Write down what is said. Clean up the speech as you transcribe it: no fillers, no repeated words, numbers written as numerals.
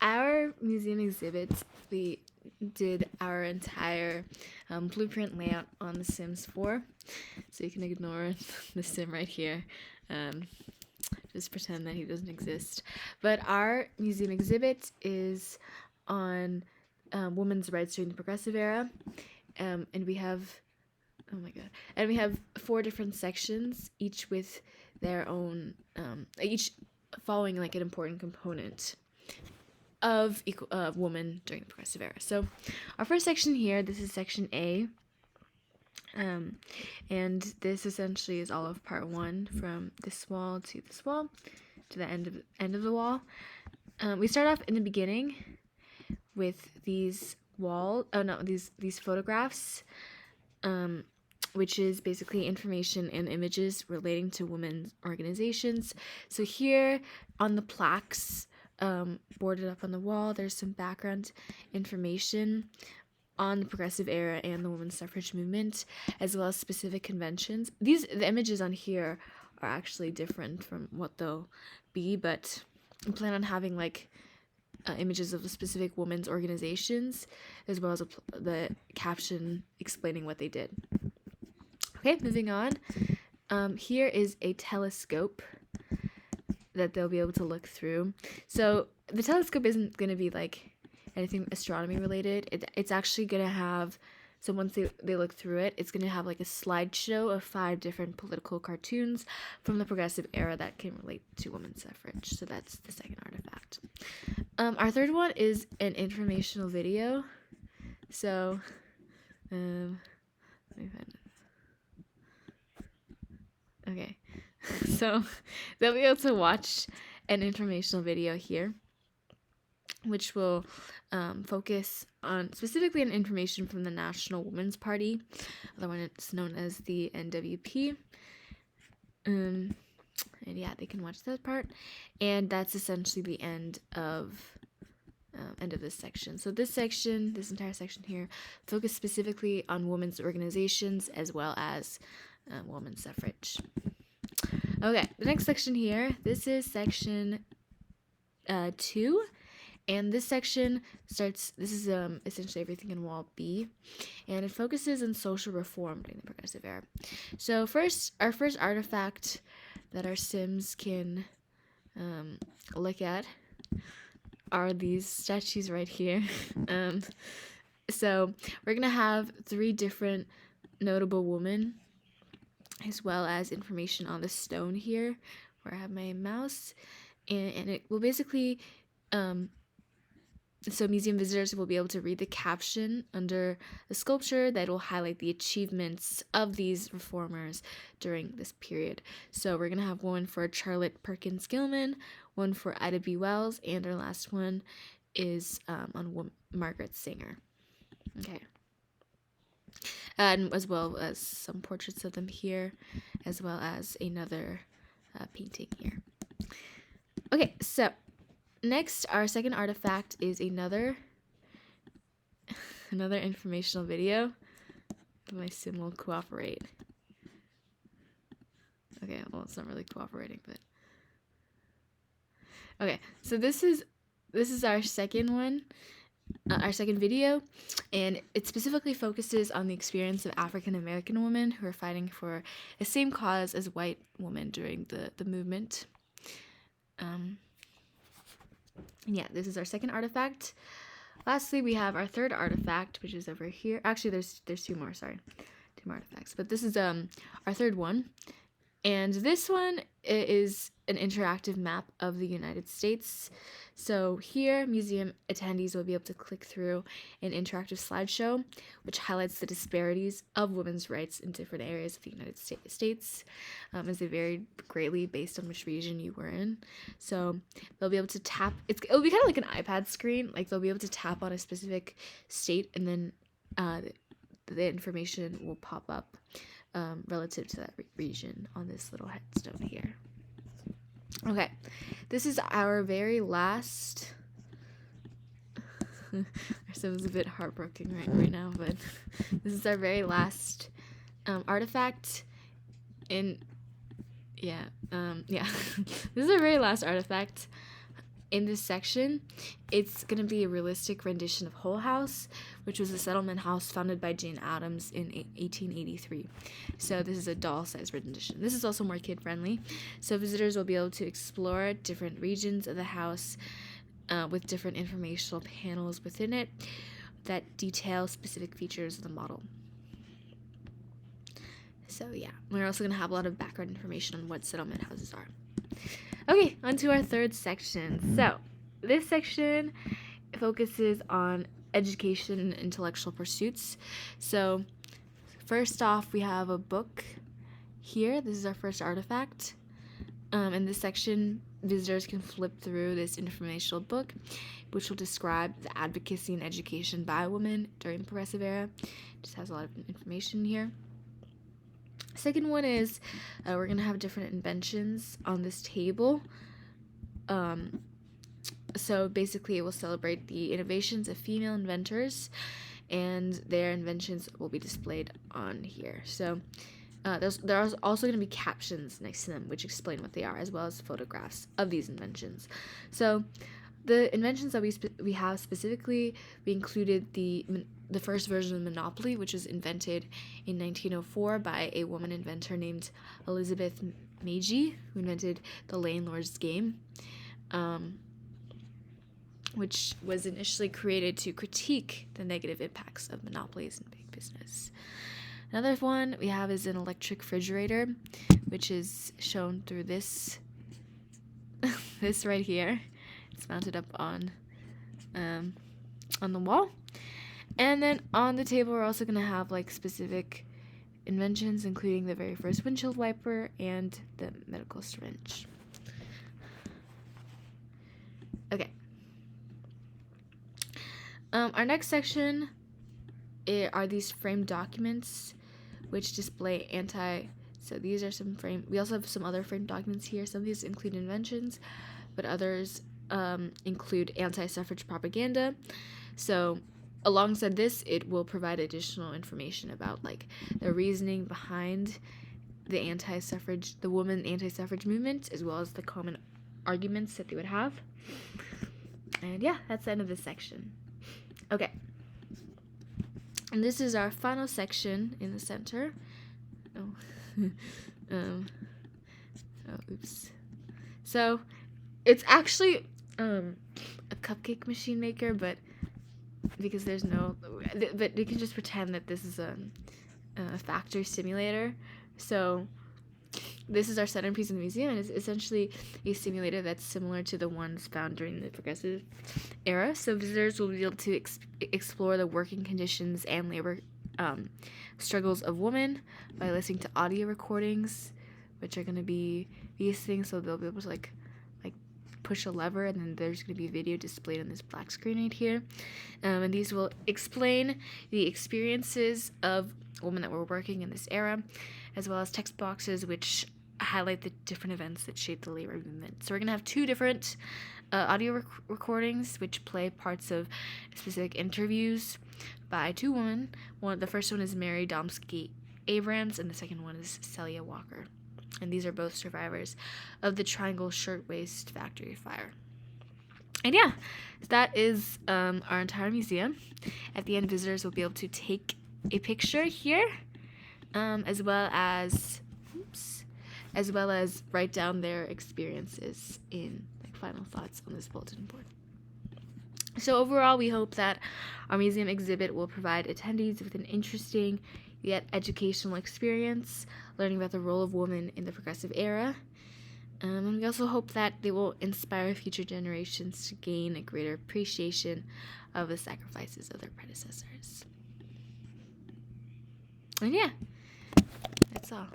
Our museum exhibits, we did our entire blueprint layout on The Sims 4, so you can ignore the sim right here. Um, just pretend that he doesn't exist. But our museum exhibit is on women's rights during the Progressive Era, and we have, oh my god, and we have 4 different sections, each with their own, each following like an important component of woman during the Progressive Era. So our first section here, this is section A, and this essentially is all of part 1, from this wall to this wall to the end of the wall. We start off in the beginning with these these photographs, which is basically information and images relating to women's organizations. So here on the plaques, boarded up on the wall, there's some background information on the Progressive Era and the women's suffrage movement, as well as specific conventions. The images on here are actually different from what they'll be, but I plan on having like images of the specific women's organizations, as well as the caption explaining what they did. Okay, moving on. Here is a telescope that they'll be able to look through. So the telescope isn't going to be like anything astronomy related. It's actually going to have, so once they look through it, it's going to have like a slideshow of 5 different political cartoons from the Progressive Era that can relate to women's suffrage. So that's the second artifact. Our third one is an informational video. So, let me find it. Okay, so they'll be able to watch an informational video here, which will focus on specifically on information from the National Women's Party, otherwise known as the NWP. And yeah, they can watch that part, and that's essentially the end of this section. So this entire section here, focus specifically on women's organizations as well as women's suffrage. Okay, the next section here, this is section 2, and this section this is essentially everything in wall B, and it focuses on social reform during the Progressive Era. So our first artifact that our Sims can look at are these statues right here. So we're gonna have 3 different notable women, as well as information on the stone here where I have my mouse, and it will basically so museum visitors will be able to read the caption under the sculpture that will highlight the achievements of these reformers during this period. So we're going to have one for Charlotte Perkins Gilman, one for Ida B. Wells, and our last one is on Margaret Sanger. Okay. And as well as some portraits of them here, as well as another painting here. Okay, so next, our second artifact is another informational video. My sim will cooperate. Okay, well, it's not really cooperating, but okay. So this is our second one, our second video, and it specifically focuses on the experience of African American women who are fighting for the same cause as white women during the movement. Yeah, this is our second artifact. Lastly, we have our third artifact, which is over here. Actually, there's 2 more, sorry. 2 more artifacts. But this is our third one. And this one is an interactive map of the United States. So here, museum attendees will be able to click through an interactive slideshow, which highlights the disparities of women's rights in different areas of the United States, as they varied greatly based on which region you were in. So they'll be able to tap. It'll be kind of like an iPad screen. Like they'll be able to tap on a specific state, and then the information will pop up relative to that region on this little headstone here. Okay, this is our very last. Our sim is a bit heartbroken right now, but this is our very last artifact. This is our very last artifact in this section, it's going to be a realistic rendition of Hull House, which was a settlement house founded by Jane Addams in 1883. So this is a doll-sized rendition. This is also more kid-friendly, so visitors will be able to explore different regions of the house with different informational panels within it that detail specific features of the model. So yeah, we're also going to have a lot of background information on what settlement houses are. Okay, on to our third section. So this section focuses on education and intellectual pursuits. So first off, we have a book here. This is our first artifact. In this section, visitors can flip through this informational book, which will describe the advocacy and education by women during the Progressive Era. It just has a lot of information here. Second one is we're going to have different inventions on this table. So basically, it will celebrate the innovations of female inventors, and their inventions will be displayed on here. So there are also going to be captions next to them, which explain what they are, as well as photographs of these inventions. So the inventions that we have specifically, we included the first version of Monopoly, which was invented in 1904 by a woman inventor named Elizabeth Meiji, who invented the landlord's game, which was initially created to critique the negative impacts of monopolies in big business. Another one we have is an electric refrigerator, which is shown through this this right here. It's mounted up on the wall. And then on the table, we're also going to have like specific inventions, including the very first windshield wiper and the medical syringe. Okay. Our next section are these framed documents, which display so these are some we also have some other framed documents here. Some of these include inventions, but others include anti-suffrage propaganda. So alongside this, it will provide additional information about like the reasoning behind the woman anti-suffrage movement, as well as the common arguments that they would have. And yeah, that's the end of this section. Okay. And this is our final section in the center. Oops. So it's actually a cupcake machine maker, but because there's but you can just pretend that this is a factory simulator. So this is our centerpiece in the museum, and it's essentially a simulator that's similar to the ones found during the Progressive Era. So visitors will be able to explore the working conditions and labor struggles of women by listening to audio recordings, which are going to be these things. So they'll be able to like push a lever, and then there's going to be video displayed on this black screen right here. And these will explain the experiences of women that were working in this era, as well as text boxes which highlight the different events that shaped the labor movement. So we're going to have two different audio recordings which play parts of specific interviews by two women. The first one is Mary Domsky Abrams, and the second one is Celia Walker. And these are both survivors of the Triangle Shirtwaist Factory fire. And yeah, that is our entire museum. At the end, visitors will be able to take a picture here, as well as write down their experiences in final thoughts on this bulletin board. So overall, we hope that our museum exhibit will provide attendees with an interesting yet educational experience, learning about the role of women in the Progressive Era. And we also hope that they will inspire future generations to gain a greater appreciation of the sacrifices of their predecessors. And yeah, that's all.